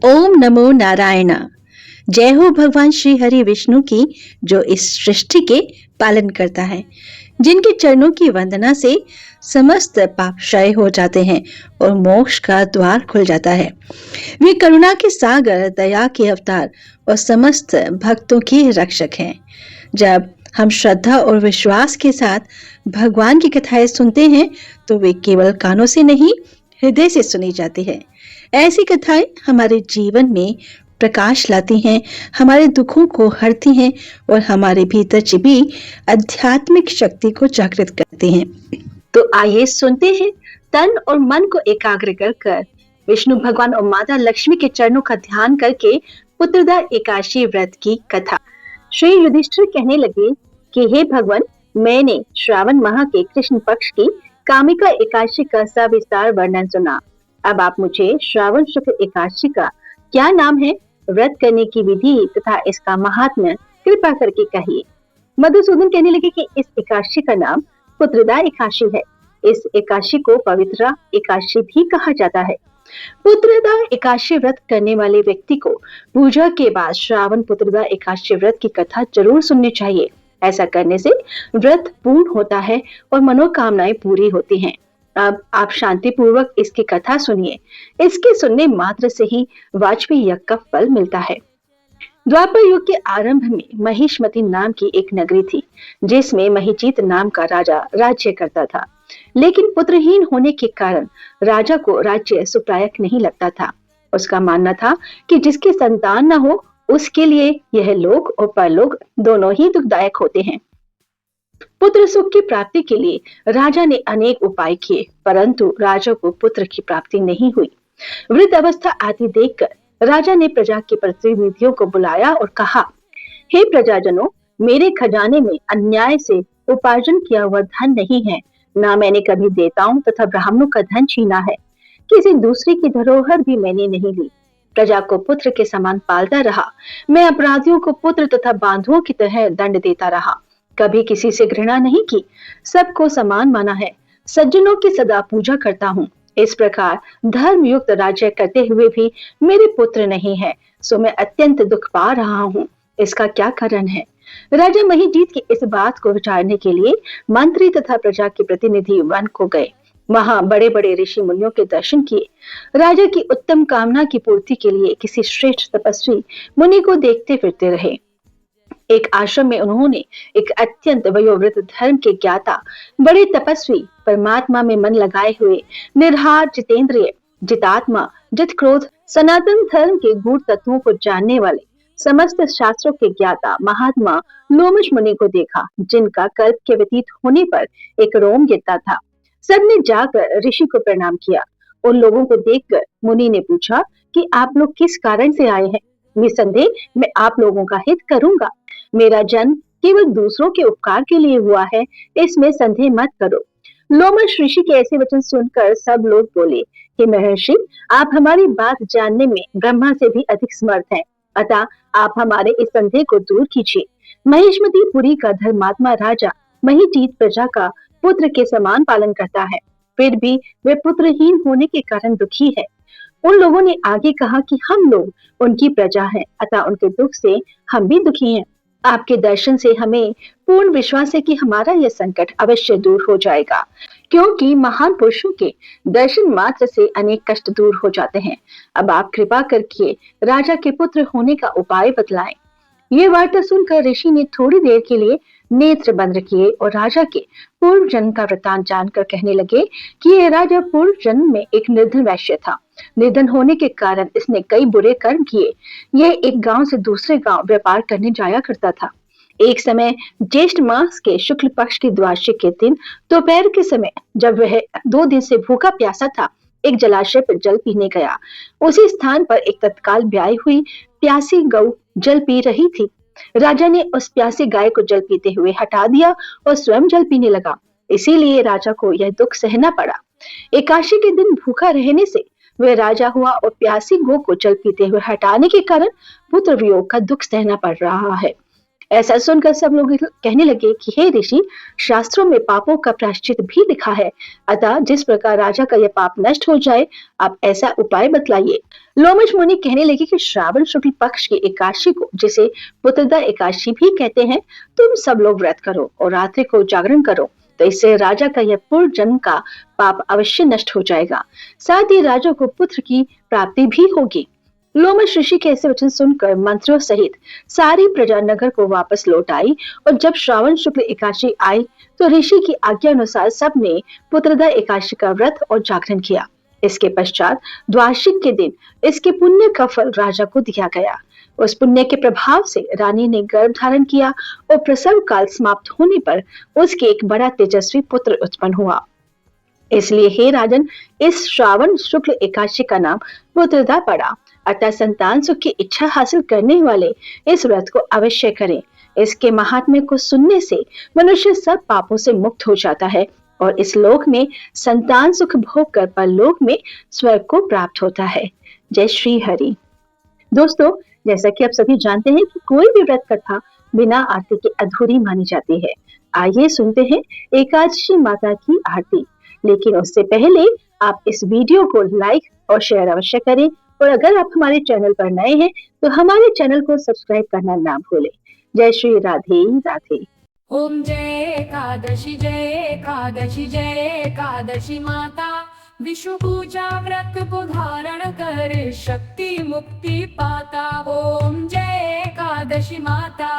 ओम नमो नारायण। जय हो भगवान श्री हरि विष्णु की, जो इस सृष्टि के पालन करता है, जिनके चरणों की वंदना से समस्त पाप क्षय हो जाते हैं और मोक्ष का द्वार खुल जाता है। वे करुणा के सागर, दया के अवतार और समस्त भक्तों के रक्षक हैं। जब हम श्रद्धा और विश्वास के साथ भगवान की कथाएं सुनते हैं तो वे केवल कानों से नहीं, हृदय से सुनी जाती है। ऐसी कथाएं हमारे जीवन में प्रकाश लाती हैं, हमारे दुखों को हरती हैं और हमारे भीतर छिपी आध्यात्मिक शक्ति को जागृत करती हैं। तो आइए सुनते हैं तन और मन को एकाग्र कर विष्णु भगवान और माता लक्ष्मी के चरणों का ध्यान करके पुत्रदा एकादशी व्रत की कथा। श्री युधिष्ठिर कहने लगे कि हे भगवान, मैंने श्रावण माह के कृष्ण पक्ष की कामिका एकादशी का सविस्तार वर्णन सुना। अब आप मुझे श्रावण शुक्ल एकादशी का क्या नाम है, व्रत करने की विधि तथा इसका महात्म्य कृपा करके कहिए। मधुसूदन कहने लगे कि इस एकादशी का नाम पुत्रदा एकादशी है। इस एकादशी को पवित्रा एकादशी भी कहा जाता है। पुत्रदा एकादशी व्रत करने वाले व्यक्ति को पूजा के बाद श्रावण पुत्रदा एकादशी व्रत की कथा जरूर सुननी चाहिए। ऐसा करने से व्रत पूर्ण होता है और मनोकामनाएं पूरी होती हैं। अब आप शांति पूर्वक इसकी कथा सुनिए। इसके सुनने मात्र से ही वाजपेयी यज्ञ का फल मिलता है। द्वापर युग के आरंभ में महिष्मती नाम की एक नगरी थी, जिसमें महिजीत नाम का राजा राज्य करता था। लेकिन पुत्रहीन होने के कारण राजा को राज्य सुखदायक नहीं लगता था। उसका मानना था कि जिसकी संतान न हो उसके लिए यह लोक और परलोक दोनों ही दुखदायक होते हैं। पुत्र सुख की प्राप्ति के लिए राजा ने अनेक उपाय किए, परंतु राजा को पुत्र की प्राप्ति नहीं हुई। वृद्ध अवस्था आती देखकर राजा ने प्रजा के प्रतिनिधियों को बुलाया और कहा, हे प्रजाजनों, मेरे खजाने में अन्याय से उपार्जन किया हुआ धन नहीं है। ना मैंने कभी देवताओं तथा ब्राह्मणों का धन छीना है। किसी दूसरे की धरोहर भी मैंने नहीं ली। प्रजा को पुत्र के समान पालता रहा। मैं अपराधियों को पुत्र तथा बांधुओं की तरह दंड देता रहा। कभी किसी से घृणा नहीं की, सबको समान माना है। सज्जनों की सदा पूजा करता हूँ। इस प्रकार धर्म युक्त राज्य करते हुए भी मेरे पुत्र नहीं है, सो मैं अत्यंत दुख पा रहा हूँ। इसका क्या कारण है? राजा महिजीत की इस बात को विचारने के लिए मंत्री तथा प्रजा के प्रतिनिधि वन को गए। वहां बड़े बड़े ऋषि मुनियों के दर्शन किए। राजा की उत्तम कामना की पूर्ति के लिए किसी श्रेष्ठ तपस्वी मुनि को देखते फिरते रहे। एक आश्रम में उन्होंने एक अत्यंत वयोवृद्ध धर्म के ज्ञाता, बड़े तपस्वी, परमात्मा में मन लगाए हुए, निर्हार, जितेंद्रिय, जितात्मा, जित क्रोध, सनातन धर्म के गूढ़ तत्वों को जानने वाले, समस्त शास्त्रों के ज्ञाता महात्मा लोमश मुनि को देखा, जिनका कल्प के व्यतीत होने पर एक रोम गिरता था। सबने जाकर ऋषि को प्रणाम किया। उन लोगों को देखकर मुनि ने पूछा कि आप लोग किस कारण से आए हैं? निसंदेह मैं आप लोगों का हित करूंगा। मेरा जन्म केवल दूसरों के उपकार के लिए हुआ है, इसमें संदेह मत करो। लोमश ऋषि के ऐसे वचन सुनकर सब लोग बोले, हे महर्षि, आप हमारी बात जानने में ब्रह्मा से भी अधिक समर्थ हैं, अतः आप हमारे इस संदेह को दूर कीजिए। महिष्मतीपुरी का धर्मात्मा राजा महिजीत प्रजा का पुत्र के समान पालन करता है, फिर भी वे पुत्रहीन होने के कारण दुखी है। उन लोगों ने आगे कहा कि हम लोग उनकी प्रजा हैं, अतः उनके दुख से हम भी दुखी हैं। आपके दर्शन से हमें पूर्ण विश्वास है कि हमारा यह संकट अवश्य दूर हो जाएगा, क्योंकि महान पुरुषों के दर्शन मात्र से अनेक कष्ट दूर हो जाते हैं। अब आप कृपा करके राजा के पुत्र होने का उपाय बतलाएं। ये वार्ता सुनकर ऋषि ने थोड़ी देर के लिए नेत्र बंद किए और राजा के पूर्व जन्म का वृतांत जानकर कहने लगे कि यह राजा पूर्व जन्म में एक निर्धन वैश्य था। निर्धन होने के कारण इसने कई बुरे कर्म किए। यह एक गांव से दूसरे गांव व्यापार करने जाया करता था। एक समय ज्येष्ठ मास के शुक्ल पक्ष की द्वादशी के दिन दोपहर के समय, जब वह 2 दिन से भूखा प्यासा था, एक जलाशय पर जल पीने गया। उसी स्थान पर एक तत्काल ब्याई हुई प्यासी गौ जल पी रही थी। राजा ने उस प्यासी गाय को जल पीते हुए हटा दिया और स्वयं जल पीने लगा। इसीलिए राजा को यह दुख सहना पड़ा। एकादशी के दिन भूखा रहने से वह राजा हुआ और प्यासी गौ को जल पीते हुए हटाने के कारण पुत्र वियोग का दुख सहना पड़ रहा है। ऐसा सुनकर सब लोग कहने लगे कि हे ऋषि, शास्त्रों में पापों का प्रायश्चित भी लिखा है, अतः जिस प्रकार राजा का यह पाप नष्ट हो जाए, आप ऐसा उपाय बतलाइए। लोमश मुनि कहने लगे कि श्रावण शुक्ल पक्ष की एकादशी को, जिसे पुत्रदा एकादशी भी कहते हैं, तुम सब लोग व्रत करो और रात्रि को जागरण करो, तो इससे राजा का यह पूर्व जन्म का पाप अवश्य नष्ट हो जाएगा, साथ ही राजा को पुत्र की प्राप्ति भी होगी। लोमश ऋषि के ऐसे वचन सुनकर मंत्रियों सहित सारी प्रजा नगर को वापस लौट आई और जब श्रावण शुक्ल एकादशी आई तो ऋषि की आज्ञा अनुसार सबने पुत्रदा एकादशी का व्रत और जागरण किया। इसके पश्चात द्वादशी के दिन इसके पुण्य का फल राजा को दिया गया। उस पुण्य के प्रभाव से रानी ने गर्भ धारण किया और प्रसव काल समाप्त होने पर उसके एक बड़ा तेजस्वी पुत्र उत्पन्न हुआ। इसलिए हे राजन, इस श्रावण शुक्ल एकादशी का नाम पुत्रदा पड़ा। अतः संतान सुख की इच्छा हासिल करने वाले इस व्रत को अवश्य करें। इसके महात्म्य को सुनने से मनुष्य सब पापों से मुक्त हो जाता है और इस लोक में संतान सुख भोग कर परलोक में स्वर्ग को प्राप्त होता है। जय श्री हरि। दोस्तों, जैसा कि आप सभी जानते हैं कि कोई भी व्रत कथा बिना आरती के अधूरी मानी जाती है। आइए सुनते हैं एकादशी माता की आरती। लेकिन उससे पहले आप इस वीडियो को लाइक और शेयर अवश्य करें और अगर आप हमारे चैनल पर नए हैं तो हमारे चैनल को सब्सक्राइब करना ना भूलें। जय श्री राधे राधे। ओम जय एकादशी जय एकादशी जय एकादशी माता, विष्णु पूजा व्रत को धारण कर शक्ति मुक्ति पाता। ओम जय एकादशी माता,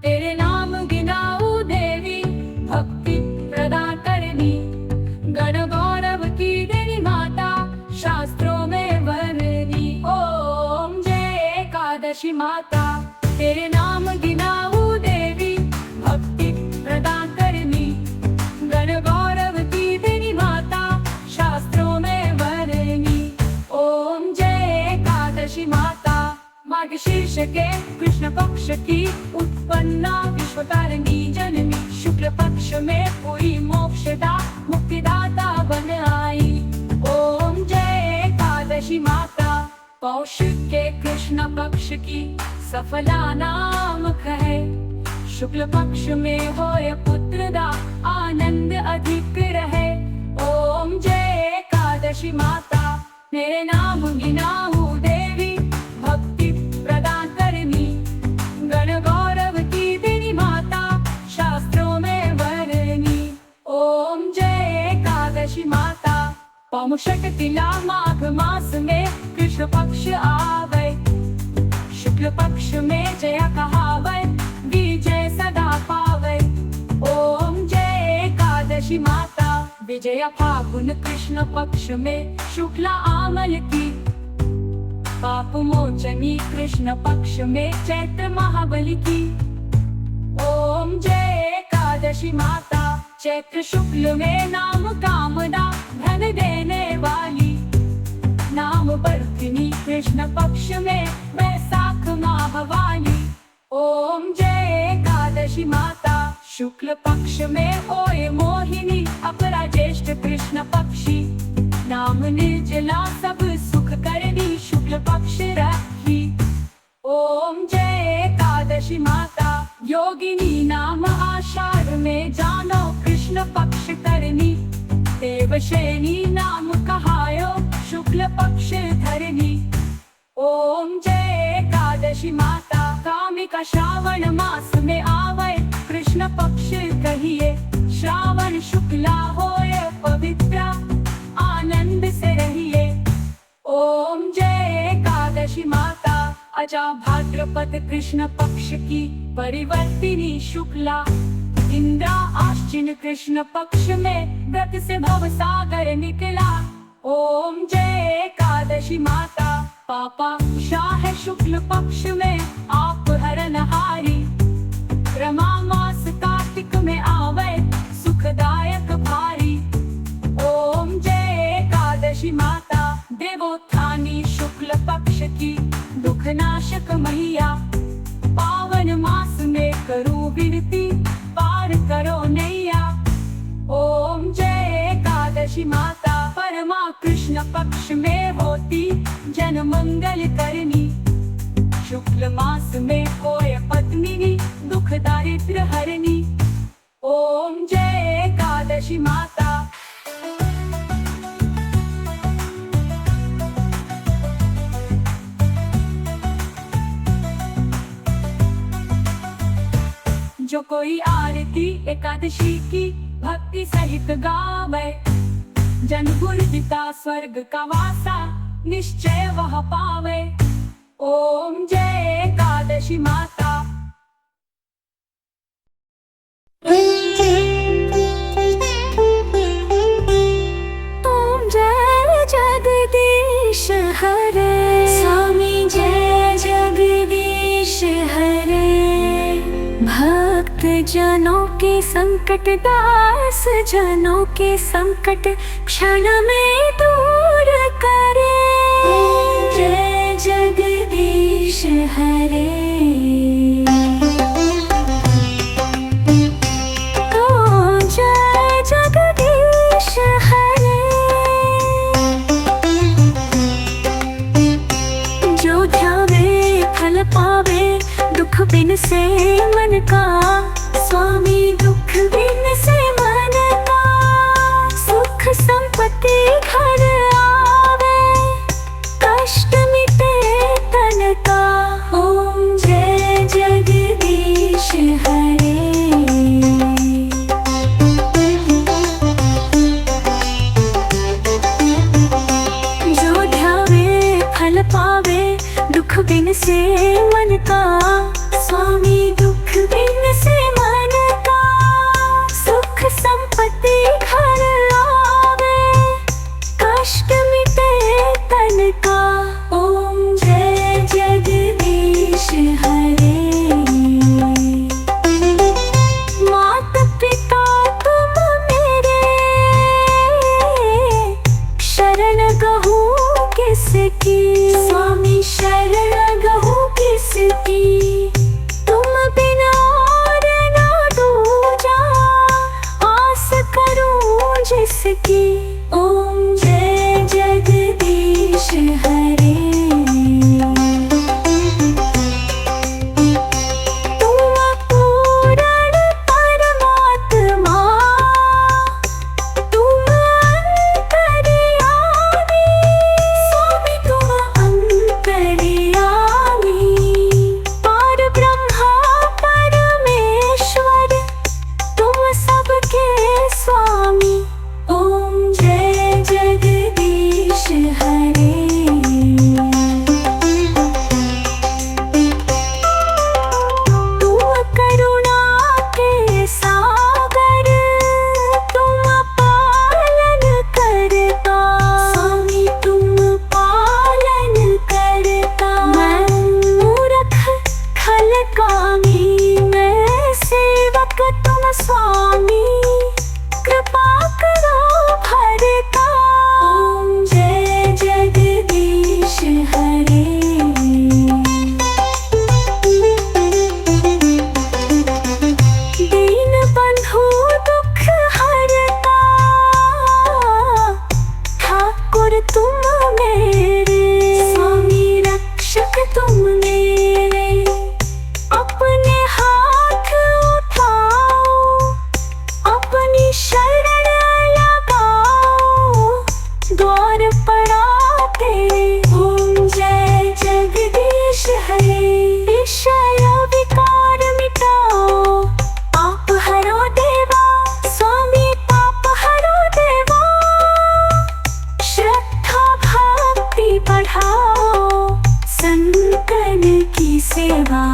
तेरे नाम गिनाऊं देवी, भक्ति प्रदान करनी, गण गौरव की देवी माता, शास्त्रों में वर्णनी। ओम जय एकादशी माता, तेरे नाम गिनाऊं देवी, भक्ति प्रदान करनी, गण गौरव की देवी माता, शास्त्रों में वर्णनी। ओम जय एकादशी माता, मार्गशीर्ष के कृष्ण पक्ष की उत्पन्ना, विश्वकारिणी जननी, शुक्ल पक्ष में हुई मोक्षदा, मुक्तिदाता बन आई। ओम जय एकादशी माता, पौष के कृष्ण पक्ष की सफला नाम कहे, शुक्ल पक्ष में होए पुत्रदा, आनंद अधिक रहे। ओम जय एकादशी माता, मेरे नाम गिनाऊं देवी, भक्ति प्रदान करनी, गण गौरव की देवी माता, शास्त्रों में वर्णनी। ओम जय एकादशी माता, पौषक तिला माघ मास में कृष्ण पक्ष आवे, शुक्ल पक्ष में जय कहावे, विजय सदा पावे। ओम जय एकादशी माता, विजय फागुन कृष्ण पक्ष में शुक्ला आमल की, पाप मोचनी कृष्ण पक्ष में चैत्र महाबली की। ओम जय एकादशी माता, चैत्र शुक्ल में नाम कामदा, धन देने वाली, नाम बर्फिनी कृष्ण पक्ष में वैशाख माह वाली। ओम जय एकादशी माता, शुक्ल पक्ष में होए मोहिनी, अपरा ज्येष्ठ कृष्ण पक्षी, नाम निर्जला सब सुख करनी, शुक्ल पक्ष रखी। ओम जय एकादशी माता, योगिनी नाम आषाढ़ में जानो, कृष्ण पक्ष करनी, देवशयनी नाम कहायो, शुक्ल पक्ष धरनी। ओम जय एकादशी माता, कामिका श्रावण मास में आवे, कृष्ण पक्ष कहिए, श्रावण शुक्ला होए पवित्र, आनंद से रहिए। ओम जय एकादशी माता, अजा भाद्रपद कृष्ण पक्ष की परिवर्तिनी शुक्ला, इंद्रा आश्विन कृष्ण पक्ष में व्रत से भव सागर निकला। ओम जय एकादशी माता, पापा शाह शुक्ल पक्ष में आप हरनहारी, रमा मास कार्तिक में आवे, सुखदायक भारी। ओम जय एकादशी माता, देवोत्थानी शुक्ल पक्ष की, दुख नाशक मैया, पावन मास में करूं विनती, पार करो नैया। ओम जय एकादशी माता, परमा कृष्ण पक्ष में होती, जन मंगल करनी, शुक्ल मास में कोय पत्नी, दुख जो कोई आरती एकादशी की भक्ति सहित गावे, जन्म पिता स्वर्ग का वासा निश्चय वह पावे। ओम जय एकादशी माता। ओम जय जगदीश हरे, स्वामी जय जगदीश हरे। भक्त जनों के संकट, दास जनों के संकट क्षण में दूर करे। जय जगदीश हरे। ओ जय जगदीश हरे। जो ध्यावे फल पावे, दुख बिन से मन का, स्वामी दुख बिन से मन का। सुख संपत्ति घर आवे, कष्ट मिटे तन का। ओम जय जगदीश हरे। जो ध्यावे फल पावे, दुख बिन से मन का, स्वामी दुख बिन से मन का। सुख संपत्ति घर आवे, कष्ट मिटे तन का। ओम जय जगदीश हरे। मात पिता तुम मेरे, शरण गहूँ किसकी, स्वामी शरण गहूँ किसकी। तुम बिना और ना दूजा, आस करूं जिसकी। ओम जय जगदीश हरे। तुम पूर्ण परमात्मा, तुम अंतर्यामी, स्वामी तुम अंतर्यामी। पार ब्रह्मा परमेश्वर, तुम सबके स्वामी। ओम जय जगदीश हरे। तुम करुणा के सागर, तुम पालन करता, स्वामी तुम पालन करता। मैं मूर्ख खलकामी, मैं सेवक तुम स्वामी, कृपा करो भरता। ओम जय जगदीश हरे। दीन बंधु दुख हरता, ठाकुर तुम मेरे, स्वामी रक्षक तुम मेरे। अपने हाथ उठाओ, अपनी शरण लगाओ, द्वार पड़ा तेरे। ओम जय जगदीश हरे। विषय विकार मिटाओ, आप हरो देवा, स्वामी पाप हरो देवा। श्रद्धा भक्ति बढ़ाओ, संतन की सेवा।